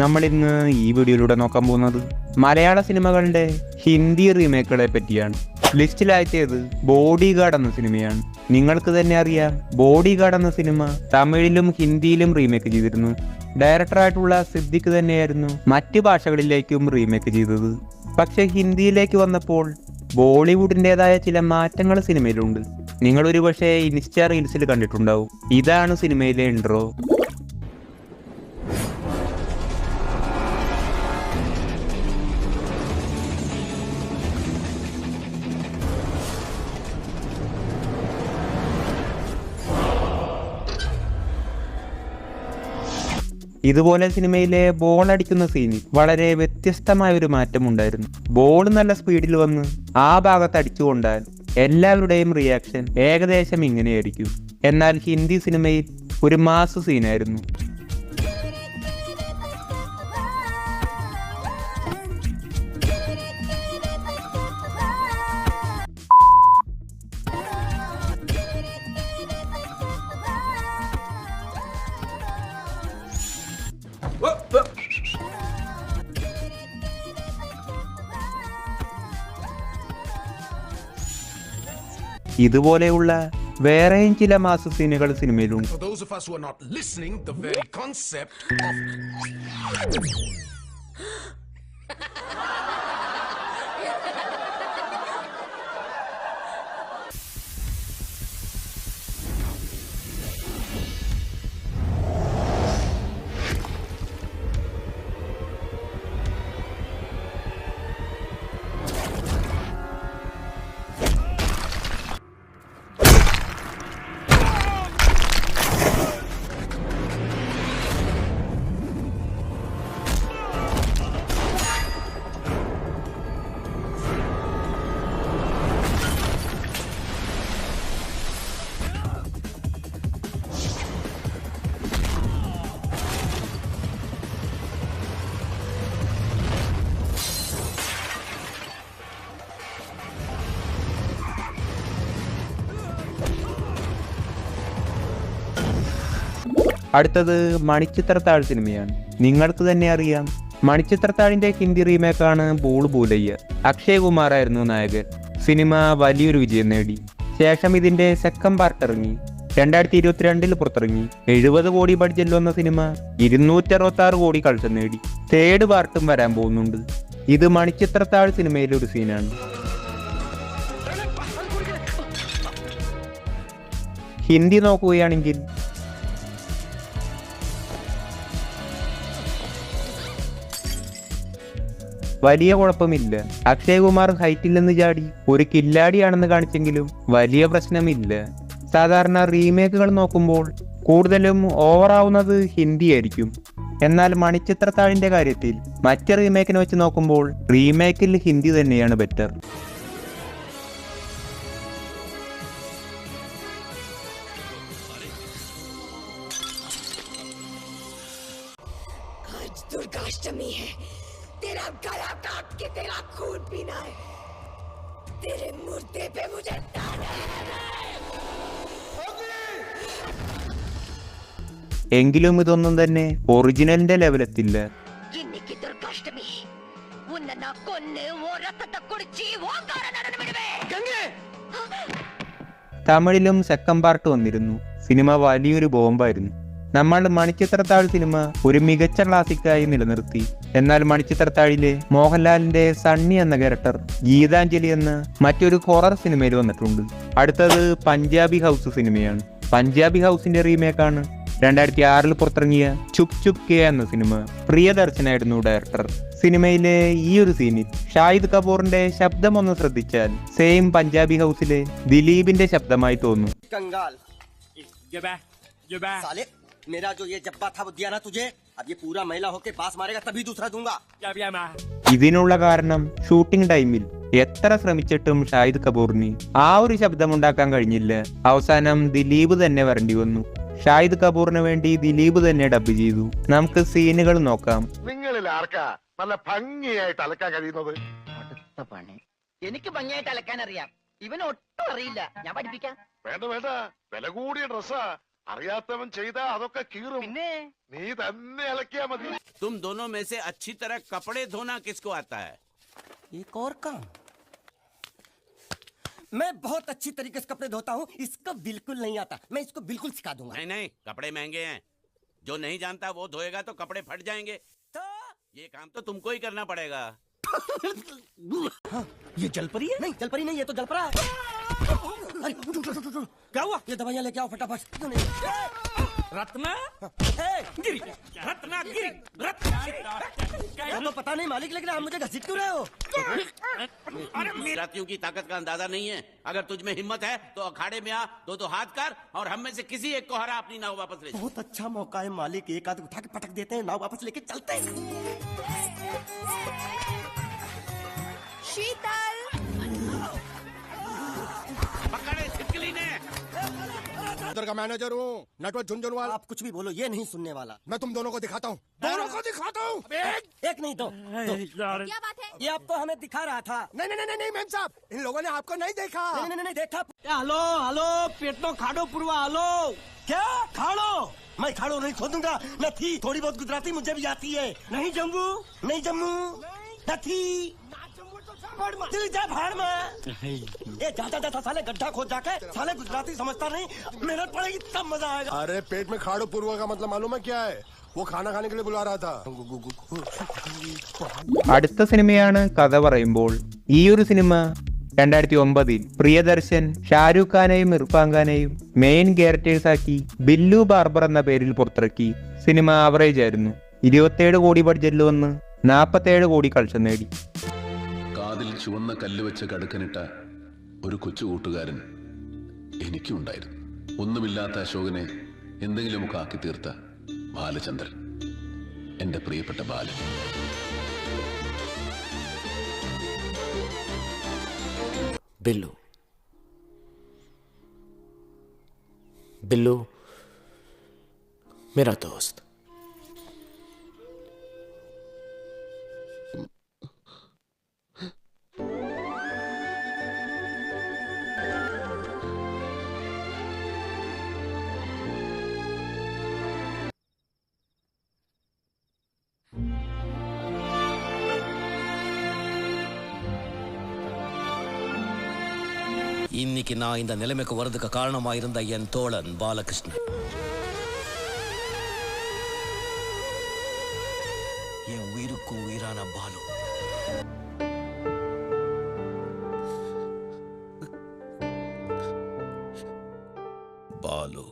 നമ്മൾ ഇന്ന് ഈ വീഡിയോയിലൂടെ നോക്കാൻ പോകുന്നത് മലയാള സിനിമകളുടെ ഹിന്ദി റീമേക്കുകളെ പറ്റിയാണ്. ലിസ്റ്റിലായത് ബോഡി ഗാർഡ് എന്ന സിനിമയാണ്. നിങ്ങൾക്ക് തന്നെ അറിയാം, ബോഡി ഗാർഡ് എന്ന സിനിമ തമിഴിലും ഹിന്ദിയിലും റീമേക്ക് ചെയ്തിരുന്നു. ഡയറക്ടറായിട്ടുള്ള സിദ്ദിഖ് തന്നെയായിരുന്നു മറ്റ് ഭാഷകളിലേക്കും റീമേക്ക് ചെയ്തത്. പക്ഷെ ഹിന്ദിയിലേക്ക് വന്നപ്പോൾ ബോളിവുഡിൻ്റെതായ ചില മാറ്റങ്ങൾ സിനിമയിലുണ്ട്. നിങ്ങൾ ഒരു പക്ഷേ ഇൻസ്റ്റാ റീൽസിൽ കണ്ടിട്ടുണ്ടാവും. ഇതാണ് സിനിമയിലെ ഇൻട്രോ. ഇതുപോലെ സിനിമയിലെ ബോൾ അടിക്കുന്ന സീനിൽ വളരെ വ്യത്യസ്തമായ ഒരു മാറ്റം ഉണ്ടായിരുന്നു. ബോൾ നല്ല സ്പീഡിൽ വന്ന് ആ ഭാഗത്ത് അടിച്ചുകൊണ്ടാൽ എല്ലാവരുടെയും റിയാക്ഷൻ ഏകദേശം ഇങ്ങനെയായിരിക്കും. എന്നാൽ ഹിന്ദി സിനിമയിൽ ഒരു മാസ് സീനായിരുന്നു. ഇതുപോലെയുള്ള വേറെയും ചില മാസ സീനുകൾ സിനിമയിലുണ്ട്. അടുത്തത് മണിച്ചിത്രത്താഴ് സിനിമയാണ്. നിങ്ങൾക്ക് തന്നെ അറിയാം, മണിച്ചിത്രത്താഴിന്റെ ഹിന്ദി റീമേക്കാണ് ഭൂൾ ഭൂലയ്യ. അക്ഷയ് കുമാർ ആയിരുന്നു നായകൻ. സിനിമ വലിയൊരു വിജയം നേടി. ശേഷം ഇതിന്റെ സെക്കൻഡ് പാർട്ട് ഇറങ്ങി. 2022 പുറത്തിറങ്ങി. 70 കോടി ബഡ്ജറ്റിൽ വന്ന സിനിമ 266 കോടി കളക്ഷൻ നേടി. തേർഡ് പാർട്ടും വരാൻ പോകുന്നുണ്ട്. ഇത് മണിച്ചിത്രത്താഴ് സിനിമയിലെ ഒരു സീനാണ്. ഹിന്ദി നോക്കുകയാണെങ്കിൽ വലിയ കുഴപ്പമില്ല. അക്ഷയ് കുമാർ ഹൈറ്റിൽ നിന്ന് ചാടി ഒരു കില്ലാടിയാണെന്ന് കാണിച്ചെങ്കിലും വലിയ പ്രശ്നമില്ല. സാധാരണ റീമേക്കുകൾ നോക്കുമ്പോൾ കൂടുതലും ഓവറാവുന്നത് ഹിന്ദി ആയിരിക്കും. എന്നാൽ മണിച്ചിത്രത്താഴിന്റെ കാര്യത്തിൽ മറ്റ് റീമേക്കിനെ വെച്ച് നോക്കുമ്പോൾ റീമേക്കിൽ ഹിന്ദി തന്നെയാണ് ബെറ്റർ. दुर्गाष्टमी है, तेरा गला काट के तेरा खून पीना है, तेरे मुर्दे पे मुझे എങ്കിലും ഇതൊന്നും തന്നെ ഒറിജിനലിന്റെ ലെവലെത്തില്ല. തമിഴിലും സെക്കൻഡ് പാർട്ട് വന്നിരുന്നു. സിനിമ വലിയൊരു ബോംബായിരുന്നു. നമ്മൾ മണിച്ചിത്രത്താഴ് സിനിമ ഒരു മികച്ച ക്ലാസിക്കായി നിലനിർത്തി. എന്നാൽ മണിച്ചിത്രത്താഴിലെ മോഹൻലാലിന്റെ സണ്ണി എന്ന ക്യാരക്ടർ ഗീതാഞ്ജലി എന്ന മറ്റൊരു ഹൊറർ സിനിമയിൽ വന്നിട്ടുണ്ട്. അടുത്തത് പഞ്ചാബി ഹൗസ് സിനിമയാണ്. പഞ്ചാബി ഹൗസിന്റെ റീമേക്കാണ് 2006 പുറത്തിറങ്ങിയ ചുപ് ചുപ് കെ എന്ന സിനിമ. പ്രിയദർശനായിരുന്നു ഡയറക്ടർ. സിനിമയിലെ ഈ ഒരു സീനിൽ ഷാഹിദ് കപൂറിന്റെ ശബ്ദം ഒന്ന് ശ്രദ്ധിച്ചാൽ സെയിം പഞ്ചാബി ഹൗസിലെ ദിലീപിന്റെ ശബ്ദമായി തോന്നും. मेरा जो ये जब्बा था वो दिया ना तुझे, अब ये पूरा महिला होके बास मारेगा तभी दूसरा दूंगा. ഇതിനുള്ള കാരണം ഷൂട്ടിംഗ് ടൈമിൽ എത്ര ശ്രമിച്ചിട്ടും ഷാഹിദ് കപൂറിന് ആ ഒരു ശബ്ദമുണ്ടാക്കാൻ കഴിഞ്ഞില്ല. അവസാനം ദിലീപ് തന്നെ വരേണ്ടി വന്നു. ഷാഹിദ് കപൂറിന് വേണ്ടി ദിലീപ് തന്നെ ഡബ് ചെയ്തു. നമുക്ക് സീനുകൾ നോക്കാം. നിങ്ങളിൽ ആർക്കാ നല്ല ഭംഗിയായിട്ട് അലക്കാൻ കഴിയുന്നത്? അടുത്ത പണി എനിക്ക് ഭംഗിയായിട്ട് അലക്കാൻ അറിയാം, ഇവന് ഒട്ടും അറിയില്ല. ഞാൻ പഠിപ്പിക്കാം. വേണ്ട വേണ്ട, വില കൂടിയ ഡ്രസ്സാ, അറിയാത്തവൻ ചെയ്താ അതൊക്കെ കീറും. പിന്നെ നീ തന്നെ ഇളക്കിയാ മതി. तुम दोनों में से अच्छी तरह कपड़े धोना किसको आता है? एक और काम, मैं बहुत अच्छी तरीके से कपड़े धोता हूँ, इसको बिल्कुल नहीं आता। मैं इसको बिल्कुल सिखा दूंगा। नहीं नहीं, कपड़े महंगे हैं। जो नहीं जानता वो धोएगा तो कपड़े फट जाएंगे। तो ये काम तो तुमको ही करना पड़ेगा। ये जलपरी है? नहीं जलपरी नहीं, ये तो जलपरा है। अरे क्या हुआ? ये दवाइयाँ लेके आओ फटाफट। रत्ना ए, गिरी, रत्ना गिरी, रत्ना ये तो पता नहीं मालिक, लेकिन आप मुझे घसीट क्यों रहे हो? जातियों की ताकत का अंदाजा नहीं है। अगर तुझ में हिम्मत है तो अखाड़े में आ, दो हाथ कर और हम में से किसी एक को हरा अपनी नाव वापस ले जा। बहुत अच्छा मौका है मालिक, एक आध उठा के पटक देते हैं, नाव वापस लेके चलते हैं। शीतल, पकड़े छिपकली ने। उधर का मैनेजर हूँ, नटवर झुनझुनवाल। आप कुछ भी बोलो, ये नहीं सुनने वाला। मैं तुम दोनों को दिखाता हूँ, दोनों को दिखाता हूँ। एक नहीं दो। क्या बात है? ये आपको हमें दिखा रहा था। नहीं नहीं नहीं नहीं मैम साहब, इन लोगों ने आपको नहीं देखा। नहीं नहीं नहीं देखा। हलो हलो पेटो खाड़ो पुरवा हलो क्या खाड़ो? मैं खाड़ो नहीं खोदूंगा। न थी, थोड़ी बहुत गुजराती मुझे भी आती है। नहीं जम्मू, नहीं जम्मू, न थी। दिल जा भाड़ में। ये जाता जाता साले गड्ढा खोद जाके साले गुजराती समझता नहीं, मेहनत पड़ेगी तब मजा आएगा। अरे पेट में खाड़ो पूर्वा का मतलब मालूम है क्या है? वो खाना खाने के लिए बुला रहा था। അടുത്ത സിനിമയാണ് കഥ പറയുമ്പോൾ. ഈ ഒരു സിനിമ 2009 പ്രിയദർശൻ ഷാരൂഖ് ഖാനെയും ഇർഫാൻ ഖാനെയും മെയിൻ ക്യാരക്ടേഴ്സ് ആക്കി ബില്ലു ബാർബർ എന്ന പേരിൽ പുറത്തിറക്കി. സിനിമ ആവറേജ് ആയിരുന്നു. 27 കോടി ബഡ്ജറ്റിൽ വന്ന് 47 കോടി കളക്ഷൻ നേടി. കാതിൽ ചുവന്ന കല്ല് വെച്ച് കടുക്കനിട്ട ഒരു കൊച്ചു കൂട്ടുകാരൻ എനിക്കുണ്ടായിരുന്നു. ഒന്നുമില്ലാത്ത അശോകനെ എന്തെങ്കിലുമൊക്കെ ആക്കി തീർത്ത ബാലചന്ദ്രൻ, എന്റെ പ്രിയപ്പെട്ട ബാലൻ. बिल्लू, बिल्लू मेरा दोस्त। இன்னைக்கு நான் இந்த நிலைமைக்கு வரதுக்கு காரணமாயிருந்த என் தோழன் பாலகிருஷ்ணன், என் உயிருக்கு உயிரான பாலு. பாலு